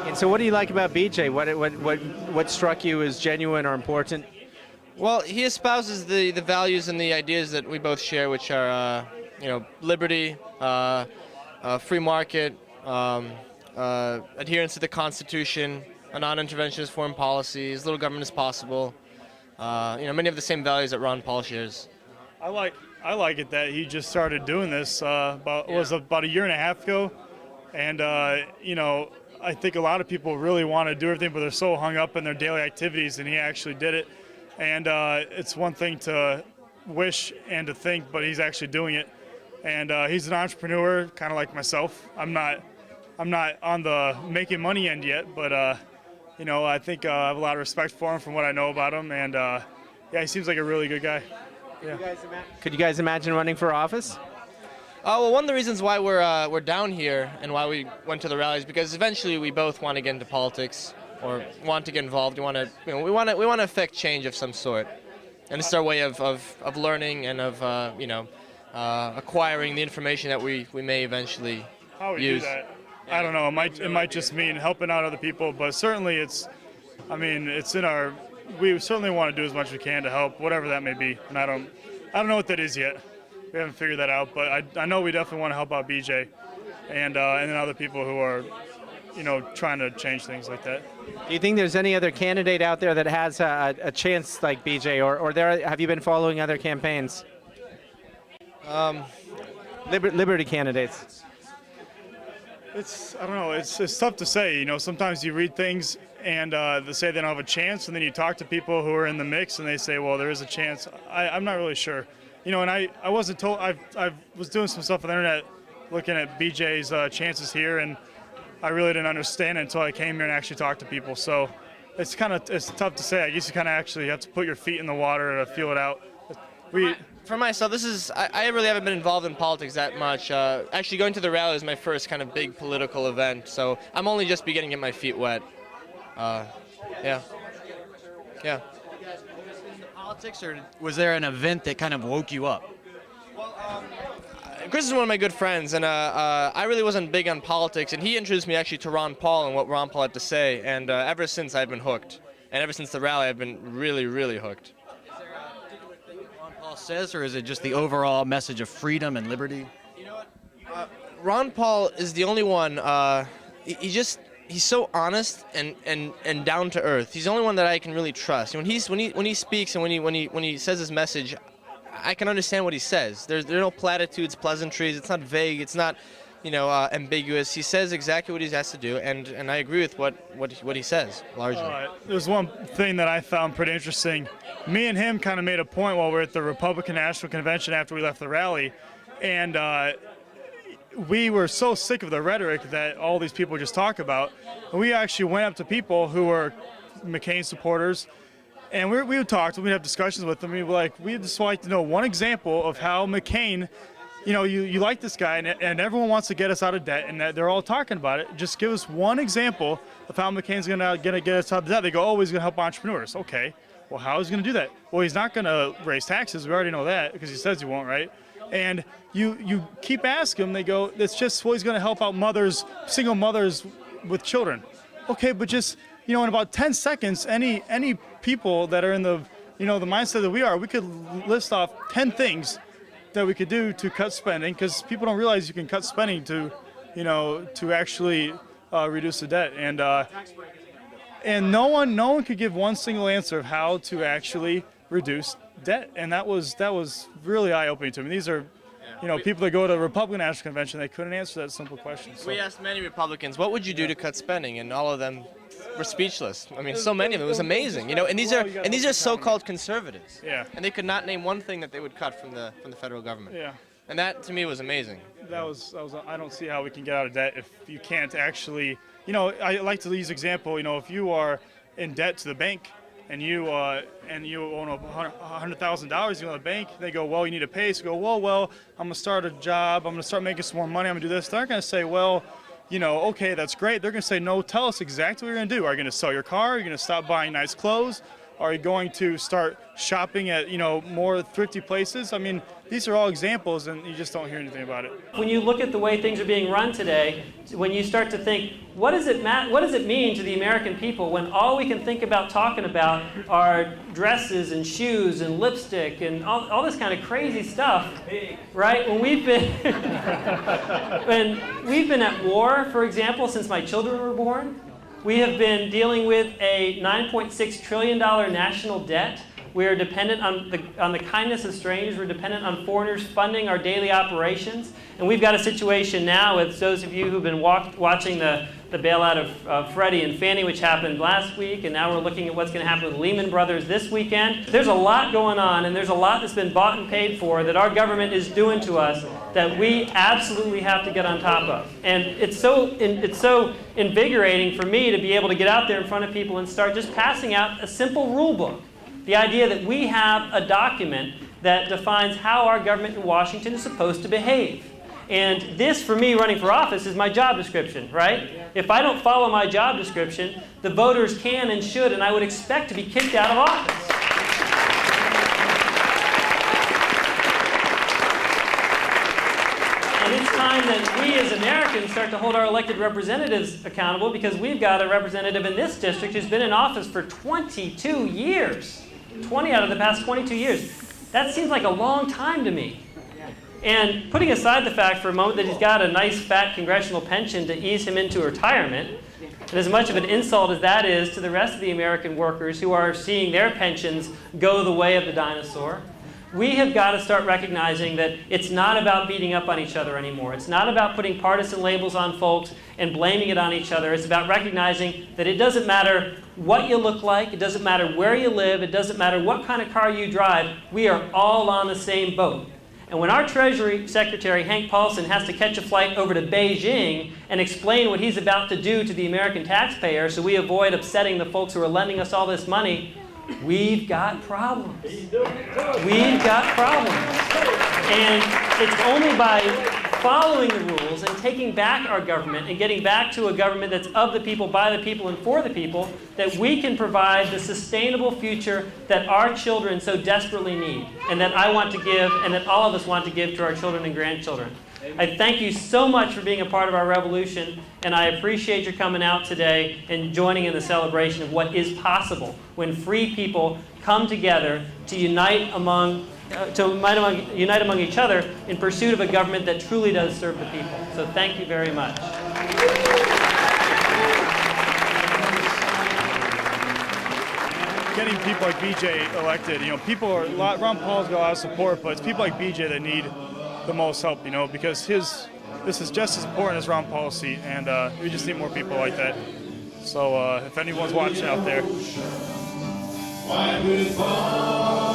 And so what do you like about BJ? What struck you as genuine or important? Well, he espouses the values and the ideas that we both share, which are, liberty, free market, adherence to the Constitution, a non-interventionist foreign policy, as little government as possible. Many of the same values that Ron Paul shares. I like it that he just started doing this about a year and a half ago, and I think a lot of people really want to do everything, but they're so hung up in their daily activities, and he actually did it. And it's one thing to wish and to think, but he's actually doing it. And he's an entrepreneur, kind of like myself. I'm not on the making money end yet, but I think I have a lot of respect for him from what I know about him. And he seems like a really good guy. Yeah. Could you guys imagine running for office? Well, one of the reasons why we're down here and why we went to the rally is because eventually we both want to get into politics or want to get involved. We want to affect change of some sort, and it's our way of learning and of acquiring the information that we may eventually How we use. do that? I don't know. It might just mean helping out other people, but certainly it's in our. We certainly want to do as much as we can to help, whatever that may be. And I don't know what that is yet. We haven't figured that out, but I know we definitely want to help out BJ and then other people who are, trying to change things like that. Do you think there's any other candidate out there that has a chance like BJ, or have you been following other campaigns? Liberty candidates. I don't know. It's tough to say. Sometimes you read things and they say they don't have a chance, and then you talk to people who are in the mix, and they say, well, there is a chance. I'm not really sure. And I wasn't told. I was doing some stuff on the internet, looking at BJ's chances here, and I really didn't understand it until I came here and actually talked to people. So it's tough to say. I guess you kind of actually have to put your feet in the water to feel it out. For myself, I really haven't been involved in politics that much. Actually, going to the rally is my first kind of big political event, so I'm only just beginning to get my feet wet. Yeah. Politics, or was there an event that kind of woke you up? Chris is one of my good friends, and I really wasn't big on politics, and he introduced me actually to Ron Paul and what Ron Paul had to say, and ever since I've been hooked. And ever since the rally, I've been really, really hooked. Is there a particular thing that Ron Paul says, or is it just the overall message of freedom and liberty? You know what? Ron Paul is the only one. He's so honest and down to earth. He's the only one that I can really trust. When he speaks and when he says his message, I can understand what he says. There are no platitudes, pleasantries. It's not vague. It's not, ambiguous. He says exactly what he has to do, and I agree with what he says largely. There's one thing that I found pretty interesting. Me and him kind of made a point while we were at the Republican National Convention after we left the rally, and we were so sick of the rhetoric that all these people just talk about. We actually went up to people who were McCain supporters, and we would talk to them, we'd have discussions with them. We'd just like to know one example of how McCain, you like this guy, and everyone wants to get us out of debt, and they're all talking about it. Just give us one example of how McCain's going to get us out of debt. They go, oh, he's going to help entrepreneurs. Okay, well, how is he going to do that? Well, he's not going to raise taxes. We already know that because he says he won't, right? And you keep asking them, they go, it's just, well, he's going to help out single mothers with children. Okay, but just, in about 10 seconds, any people that are in the mindset that we are, we could list off 10 things that we could do to cut spending, because people don't realize you can cut spending to actually reduce the debt. And no one could give one single answer of how to actually reduce debt, and that was really eye-opening to me. These are, people that go to the Republican National Convention, they couldn't answer that simple question. So. We asked many Republicans, what would you do to cut spending, and all of them were speechless. I mean, so many of them. It was amazing, And these are so-called conservatives. Yeah. And they could not name one thing that they would cut from the federal government. Yeah. And that to me was amazing. That was. I don't see how we can get out of debt if you can't actually. I like to use example. If you are in debt to the bank, and you own $100,000, you go to the bank, they go, well, you need to pay. So you go, well, I'm going to start a job. I'm going to start making some more money. I'm going to do this. They're going to say, well, okay, that's great. They're going to say, no, tell us exactly what you're going to do. Are you going to sell your car? Are you going to stop buying nice clothes? Are you going to start shopping at, more thrifty places? I mean, these are all examples, and you just don't hear anything about it. When you look at the way things are being run today, when you start to think, what does it mean to the American people when all we can think about talking about are dresses and shoes and lipstick and all this kind of crazy stuff, right? When we've been at war, for example, since my children were born, we have been dealing with a $9.6 trillion national debt. We are dependent on the kindness of strangers. We're dependent on foreigners funding our daily operations. And we've got a situation now with those of you who've been watching the bailout of Freddie and Fannie, which happened last week, and now we're looking at what's going to happen with Lehman Brothers this weekend. There's a lot going on, and there's a lot that's been bought and paid for that our government is doing to us that we absolutely have to get on top of. And it's so invigorating for me to be able to get out there in front of people and start just passing out a simple rule book. The idea that we have a document that defines how our government in Washington is supposed to behave. And this, for me, running for office, is my job description, right? If I don't follow my job description, the voters can and should, and I would expect to be kicked out of office. And it's time that we as Americans start to hold our elected representatives accountable, because we've got a representative in this district who's been in office for 22 years. 20 out of the past 22 years. That seems like a long time to me. And putting aside the fact for a moment that he's got a nice fat congressional pension to ease him into retirement, and as much of an insult as that is to the rest of the American workers who are seeing their pensions go the way of the dinosaur, we have got to start recognizing that it's not about beating up on each other anymore. It's not about putting partisan labels on folks and blaming it on each other. It's about recognizing that it doesn't matter what you look like, it doesn't matter where you live, it doesn't matter what kind of car you drive, we are all on the same boat. And when our Treasury Secretary, Hank Paulson, has to catch a flight over to Beijing and explain what he's about to do to the American taxpayer so we avoid upsetting the folks who are lending us all this money, we've got problems. We've got problems. And it's only by following the rules and taking back our government and getting back to a government that's of the people, by the people, and for the people that we can provide the sustainable future that our children so desperately need, and that I want to give, and that all of us want to give to our children and grandchildren. I thank you so much for being a part of our revolution, and I appreciate your coming out today and joining in the celebration of what is possible when free people come together to unite among each other in pursuit of a government that truly does serve the people. So thank you very much. Getting people like BJ elected, Ron Paul's got a lot of support, but it's people like BJ that need the most help, because this is just as important as Ron Paul's seat, and we just need more people like that. So if anyone's watching out there. Why would it fall?